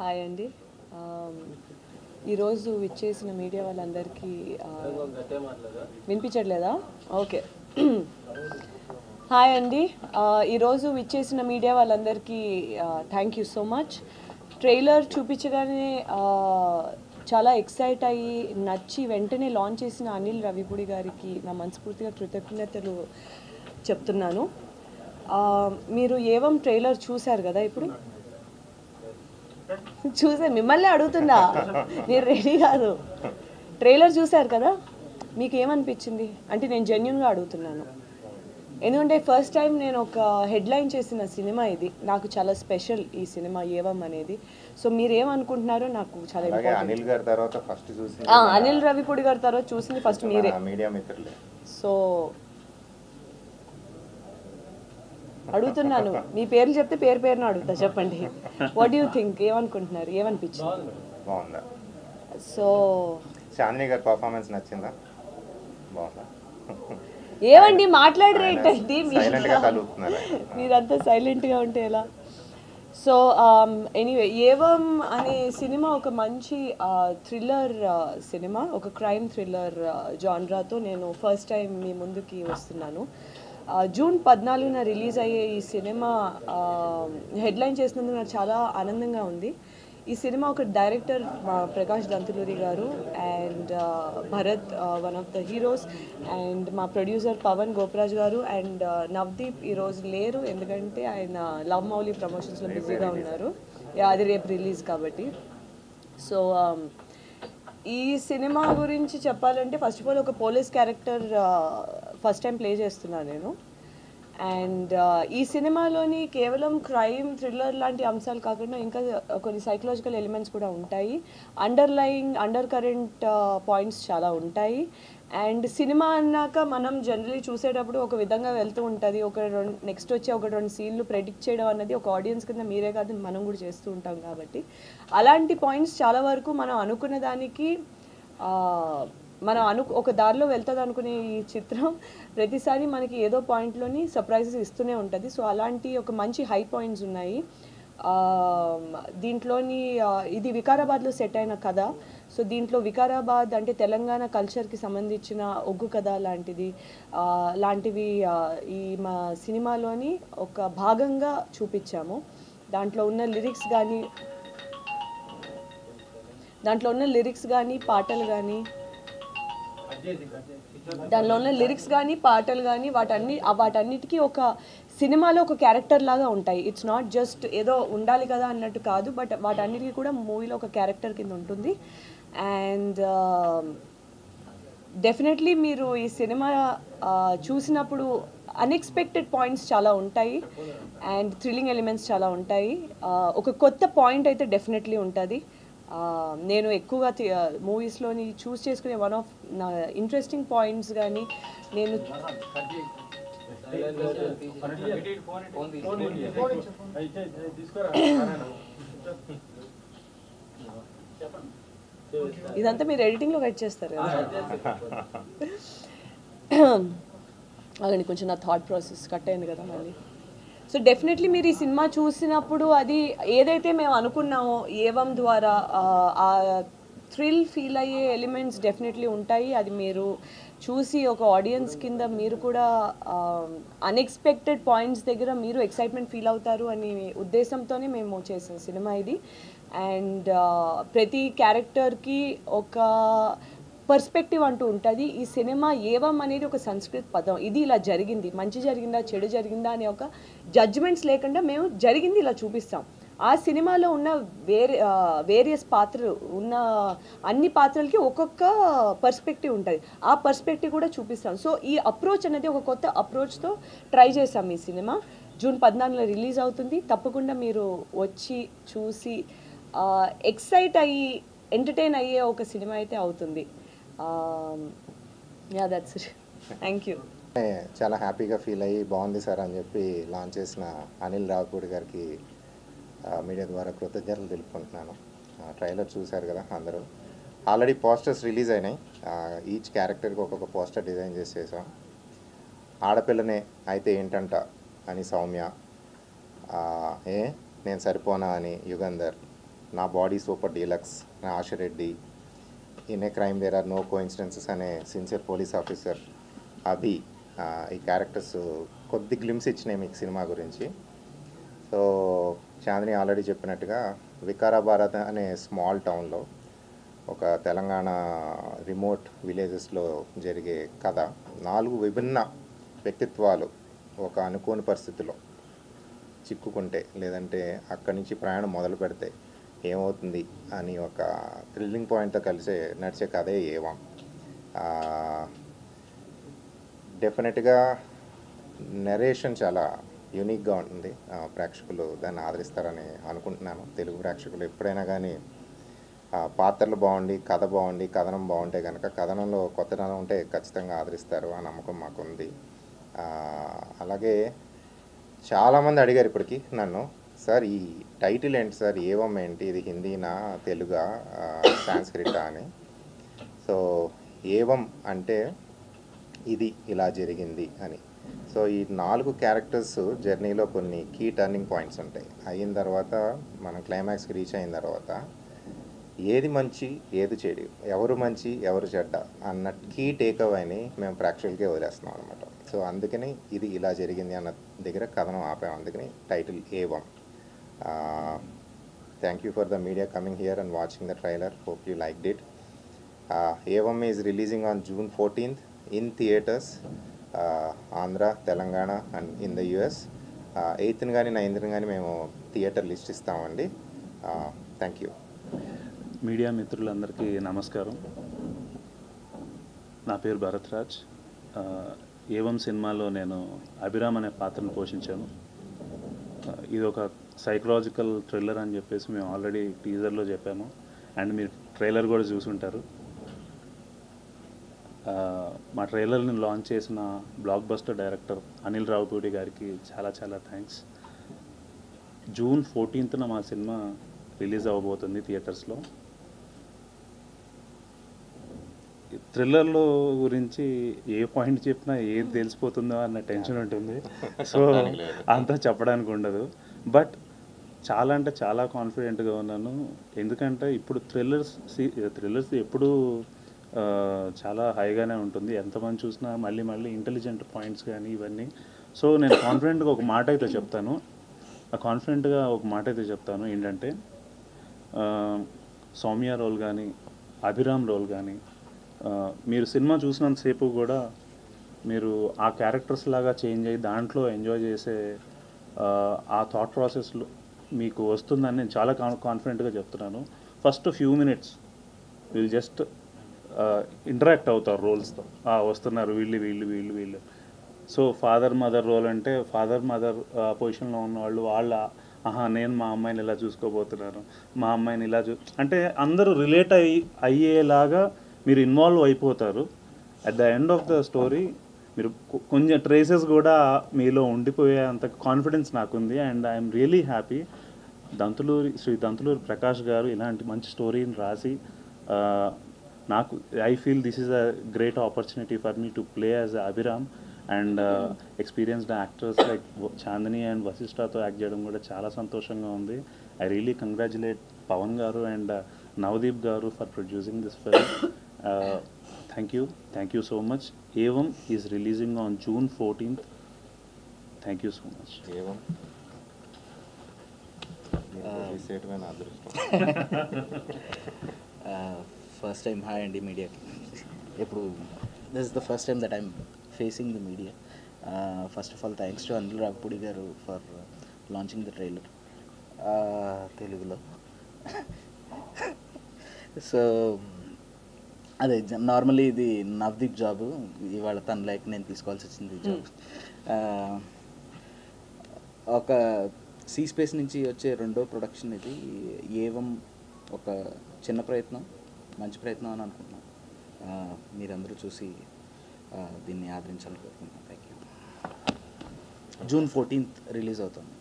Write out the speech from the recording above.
Hi అండి. ఈరోజు విచ్చేసిన మీడియా వాళ్ళందరికీ వినిపించట్లేదా? ఓకే. హాయ్ అండి. ఈరోజు విచ్చేసిన మీడియా వాళ్ళందరికీ thank you so much. Trailer చూపించగానే చాలా ఎక్సైట్ అయ్యి నచ్చి వెంటనే లాంచ్ చేసిన అనిల్ రవిపూడి గారికి నా మనస్ఫూర్తిగా కృతజ్ఞతలు చెప్తున్నాను. మీరు ఏవం ట్రైలర్ చూశారు కదా? ఇప్పుడు చూసే మిమ్మల్ని అడుగుతున్నా, మీరు రెడీ కాదు. ట్రైలర్ చూశారు కదా, మీకు ఏమనిపించింది అంటే నేను జెన్యున్గా అడుగుతున్నాను. ఎందుకంటే ఫస్ట్ టైం నేను ఒక హెడ్లైన్ చేసిన సినిమా ఇది. నాకు చాలా స్పెషల్ ఈ సినిమా ఏవం అనేది. సో మీరు ఏమనుకుంటున్నారో నాకు చాలా ఇంపార్టెంట్. అనిల్ గారి తర్వాత ఫస్ట్ చూసింది అనిల్ రవిపూడి గారి తర్వాత చూసింది ఫస్ట్ మీరే. మీడియా మిత్రులే. సో అడుగుతున్నాను, మీ పేర్లు చెప్తే పేరున అడుగుతా, చెప్పండి. What you think? ఏమనుకుంటున్నారు? ఏమనిపించింది? బాగుందా? సో చాందిని గారి పర్ఫార్మెన్స్ నచ్చిందా? బాగుందా? ఏమండి మాట్లాడరేంటండి? మీరంతా సైలెంట్గా ఉంటే ఎలా? సో ఎనీవే, ఏవం అనే సినిమా ఒక మంచి థ్రిల్లర్ సినిమా, ఒక క్రైమ్ థ్రిల్లర్ జాన్రాతో నేను ఫస్ట్ టైం మీ ముందుకి వస్తున్నాను. జూన్ 14న రిలీజ్ అయ్యే ఈ సినిమా హెడ్లైన్ చేసినందుకు నాకు చాలా ఆనందంగా ఉంది. ఈ సినిమా ఒక డైరెక్టర్ ప్రకాష్ దంతులూరి గారు and Bharat one of the heroes, and మా ప్రొడ్యూసర్ పవన్ గోపరాజ్ గారు అండ్ నవదీప్ ఈరోజు లేరు ఎందుకంటే ఆయన లవ్ మౌలి ప్రమోషన్స్లో బిజీగా ఉన్నారు. అది రేపు రిలీజ్ కాబట్టి. సో ఈ సినిమా గురించి చెప్పాలంటే ఫస్ట్ ఆఫ్ ఆల్ ఒక police character first time play చేస్తున్నాను నేను. అండ్ ఈ సినిమాలోని కేవలం క్రైమ్ థ్రిల్లర్ లాంటి అంశాలు కాకుండా ఇంకా కొన్ని సైకలాజికల్ ఎలిమెంట్స్ కూడా ఉంటాయి. అండర్ కరెంట్ పాయింట్స్ చాలా ఉంటాయి. అండ్ సినిమా అన్నాక మనం జనరలీ చూసేటప్పుడు ఒక విధంగా వెళ్తూ ఉంటుంది. నెక్స్ట్ వచ్చే ఒక రెండు సీన్లు ప్రెడిక్ట్ చేయడం అన్నది ఒక ఆడియన్స్ కింద మీరే కాదు మనం కూడా చేస్తూ ఉంటాం కాబట్టి అలాంటి పాయింట్స్ చాలా వరకు మనం అనుకున్న దానికి ఒక దారిలో వెళ్తుంది అనుకునే ఈ చిత్రం ప్రతిసారి మనకి ఏదో పాయింట్లోని సర్ప్రైజెస్ ఇస్తూనే ఉంటుంది. సో అలాంటి ఒక మంచి హై పాయింట్స్ ఉన్నాయి దీంట్లోని. ఇది వికారాబాద్లో సెట్ అయిన కథ. సో దీంట్లో వికారాబాద్ అంటే తెలంగాణ కల్చర్కి సంబంధించిన ఒగ్గు కథ లాంటివి ఈ మా సినిమాలోని ఒక భాగంగా చూపించాము. దాంట్లో ఉన్న లిరిక్స్ కానీ పాటలు కానీ వాటన్నిటికీ ఒక సినిమాలో ఒక క్యారెక్టర్ లాగా ఉంటాయి. ఇట్స్ నాట్ జస్ట్ ఏదో ఉండాలి కదా అన్నట్టు కాదు, బట్ వాటన్నిటికీ కూడా మూవీలో ఒక క్యారెక్టర్ కింద ఉంటుంది. అండ్ డెఫినెట్లీ మీరు ఈ సినిమా చూసినప్పుడు అన్ఎక్స్పెక్టెడ్ పాయింట్స్ చాలా ఉంటాయి అండ్ థ్రిల్లింగ్ ఎలిమెంట్స్ చాలా ఉంటాయి. ఒక కొత్త పాయింట్ అయితే డెఫినెట్లీ ఉంటుంది. నేను ఎక్కువగా మూవీస్లోని చూస్ చేసుకునే వన్ ఆఫ్ నా ఇంట్రెస్టింగ్ పాయింట్స్ కానీ నేను ఇదంతా మీరు ఎడిటింగ్లో కట్ చేస్తారు కదా. అలాగే కొంచెం నా థాట్ ప్రాసెస్ కట్ అయింది కదా మళ్ళీ. సో డెఫినెట్లీ మీరు ఈ సినిమా చూసినప్పుడు అది ఏదైతే మేము అనుకున్నామో ఏవం ద్వారా ఆ థ్రిల్ ఫీల్ అయ్యే ఎలిమెంట్స్ డెఫినెట్లీ ఉంటాయి. అది మీరు చూసి ఒక ఆడియన్స్ కింద మీరు కూడా అన్ఎక్స్పెక్టెడ్ పాయింట్స్ దగ్గర మీరు ఎక్సైట్మెంట్ ఫీల్ అవుతారు అనే ఉద్దేశంతోనే మేము చేసిన సినిమా ఇది. అండ్ ప్రతి క్యారెక్టర్కి ఒక పర్స్పెక్టివ్ అంటూ ఉంటుంది. ఈ సినిమా ఏవం అనేది ఒక సంస్కృత పదం. ఇది ఇలా జరిగింది, మంచి జరిగిందా చెడు జరిగిందా అనే ఒక జడ్జిమెంట్స్ లేకుండా మేము జరిగింది ఇలా చూపిస్తాం. ఆ సినిమాలో ఉన్న వేరియస్ పాత్రలు ఉన్న అన్ని పాత్రలకి ఒక్కొక్క పర్స్పెక్టివ్ ఉంటుంది. ఆ పర్స్పెక్టివ్ కూడా చూపిస్తాం. సో ఈ అప్రోచ్ అనేది ఒక కొత్త అప్రోచ్తో ట్రై చేసాం. ఈ సినిమా జూన్ 14న రిలీజ్ అవుతుంది. తప్పకుండా మీరు వచ్చి చూసి ఎక్సైట్ అయ్యి ఎంటర్టైన్ అయ్యే ఒక సినిమా అయితే అవుతుంది. That's it. Thank you. చాలా హ్యాపీగా ఫీల్ అయ్యి బాగుంది సార్ అని చెప్పి లాంచ్ చేసిన అనిల్ రావిపూడి గారికి మీడియా ద్వారా కృతజ్ఞతలు తెలుపుకుంటున్నాను. ట్రైలర్ చూశారు కదా అందరూ. ఆల్రెడీ పోస్టర్స్ రిలీజ్ అయినాయి. ఈచ్ క్యారెక్టర్కి ఒక్కొక్క పోస్టర్ డిజైన్ చేసాం. ఆడపిల్లనే అయితే ఏంటంట అని సౌమ్య, నేను సరిపోనా అని యుగంధర్, నా బాడీ సూపర్ డీలక్స్, నా ఆశరెడ్డి, in a crime there are no coincidences అనే సిన్సియర్ పోలీస్ ఆఫీసర్, అభి, ఈ క్యారెక్టర్స్ కొద్ది గ్లిమ్స్ ఇచ్చినాయి మీకు సినిమా గురించి. సో చాందిని ఆల్రెడీ చెప్పినట్టుగా వికారాబాద్ అనే స్మాల్ టౌన్లో ఒక తెలంగాణ రిమోట్ విలేజెస్లో జరిగే కథ. 4 విభిన్న వ్యక్తిత్వాలు ఒక అనుకోని పరిస్థితిలో చిక్కుకుంటే, లేదంటే అక్కడి నుంచి ప్రయాణం మొదలు పెడితే ఏమవుతుంది అని ఒక థ్రిల్లింగ్ పాయింట్తో కలిసి నడిచే కథే ఏవం. డెఫినెట్గా నెరేషన్ చాలా యూనిక్గా ఉంటుంది. ప్రేక్షకులు దాన్ని ఆదరిస్తారని అనుకుంటున్నాను. తెలుగు ప్రేక్షకులు ఎప్పుడైనా కానీ పాత్రలు బాగుండి, కథ బాగుండి, కథనం బాగుంటే కనుక, కథనంలో కొత్తదనం ఉంటే ఖచ్చితంగా ఆదరిస్తారు. ఆ నమ్మకం మాకుంది. అలాగే చాలామంది అడిగారు ఇప్పటికీ నన్ను, సార్ ఈ టైటిల్ ఏంటి సార్, ఏవం ఏంటి, ఇది హిందీనా తెలుగా సాంస్క్రిటా అని. సో ఏవం అంటే ఇది ఇలా జరిగింది అని. సో ఈ 4 క్యారెక్టర్స్ జర్నీలో కొన్ని కీ టర్నింగ్ పాయింట్స్ ఉంటాయి. అయిన తర్వాత మనం క్లైమాక్స్కి రీచ్ అయిన తర్వాత ఏది మంచి ఏది చెడు, ఎవరు మంచి ఎవరు చెడ్డ అన్న కీ టేక్ అవేని మేము ప్రేక్షకులకే వదిలేస్తున్నాం అనమాట. సో అందుకని ఇది ఇలా జరిగింది అన్న దగ్గర కథనం ఆపాము. అందుకని title evam. Thank you for the media coming here and watching the trailer. Hope you liked it. Evam is releasing on June 14th in theatres, Andhra, Telangana and in the US. 8th కానీ 9th కానీ మేము theatre list ఇస్తామండి. Thank you. Media మిత్రులందరికీ నమస్కారం. నా పేరు భరత్రాజ్. ఏవం సినిమాలో నేను అభిరామ్ అనే పాత్రను పోషించాను. ఇది ఒక సైకలాజికల్ థ్రిల్లర్ అని చెప్పేసి మేము ఆల్రెడీ టీజర్లో చెప్పాము, అండ్ మీరు ట్రైలర్ కూడా చూసుంటారు. మా ట్రైలర్ని లాంచ్ చేసిన block buster director Anil Ravipudi గారికి చాలా చాలా థ్యాంక్స్. June 14th మా సినిమా రిలీజ్ అవ్వబోతుంది థియేటర్స్లో. థ్రిల్లర్లో గురించి ఏ పాయింట్ చెప్పినా ఏది తెలిసిపోతుందో అన్న టెన్షన్ ఉంటుంది. సో అంతా చెప్పడానికి ఉండదు. బట్ చాలా అంటే చాలా కాన్ఫిడెంట్గా ఉన్నాను. ఎందుకంటే ఇప్పుడు థ్రిల్లర్స్ ఎప్పుడూ చాలా హైగానే ఉంటుంది. ఎంతమంది చూసినా మళ్ళీ మళ్ళీ ఇంటెలిజెంట్ పాయింట్స్ కానీ ఇవన్నీ. సో నేను కాన్ఫిడెంట్గా ఒక మాట అయితే చెప్తాను. ఏంటంటే సౌమ్య రోల్ కానీ, అభిరామ్ రోల్ కానీ, మీరు సినిమా చూసినంతసేపు కూడా మీరు ఆ క్యారెక్టర్స్ లాగా చేంజ్ అయ్యి దాంట్లో ఎంజాయ్ చేసే ఆ థాట్ ప్రాసెస్లో మీకు వస్తుందని నేను చాలా కాన్ఫిడెంట్గా చెప్తున్నాను. ఫస్ట్ ఫ్యూ మినిట్స్ వీళ్ళు జస్ట్ ఇంటరాక్ట్ అవుతారు రోల్స్తో. వస్తున్నారు వీళ్ళు. సో ఫాదర్ మదర్ రోల్ అంటే ఫాదర్ మదర్ పొజిషన్లో ఉన్నవాళ్ళు నేను మా అమ్మాయిని ఇలా చూసుకోబోతున్నాను, మా అమ్మాయిని ఇలా అంటే అందరూ రిలేట్ అయ్యేలాగా మీరు ఇన్వాల్వ్ అయిపోతారు. At the end of the story మీరు కొంచెం ట్రేసెస్ కూడా మీలో ఉండిపోయే అంత కాన్ఫిడెన్స్ నాకుంది. And I'm really happy. Shri Dantuluri Prakash గారు ఇలాంటి మంచి స్టోరీని రాసి నాకు I feel this is a great opportunity for me to play as Abhiram. And experienced actors like Chandini and వశిష్ఠతో యాక్ట్ చేయడం కూడా చాలా సంతోషంగా ఉంది. ఐ రియలీ కంగ్రాచులేట్ పవన్ గారు అండ్ నవదీప్ గారు for producing this film. Thank you so much. Evam is releasing on June 14th. Thank you so much. First time hi అండి మీడియాకి. ఇప్పుడు this is the first time that I'm facing the media. First of all thanks to Anil Ravipudi గారు for launching the trailer తెలుగులో. So అదే normally ఇది Navdeep job, ఇవాళ తన like నేను తీసుకోవాల్సి వచ్చింది ఈ జాబ్. ఒక సీ స్పేస్ నుంచి వచ్చే రెండో ప్రొడక్షన్ ఇది. ఏవం ఒక చిన్న ప్రయత్నం, మంచి ప్రయత్నం అని అనుకుంటున్నాను. మీరందరూ చూసి దీన్ని ఆదరించాలని కోరుకుంటున్నాను. Thank you. June 14th release అవుతుంది.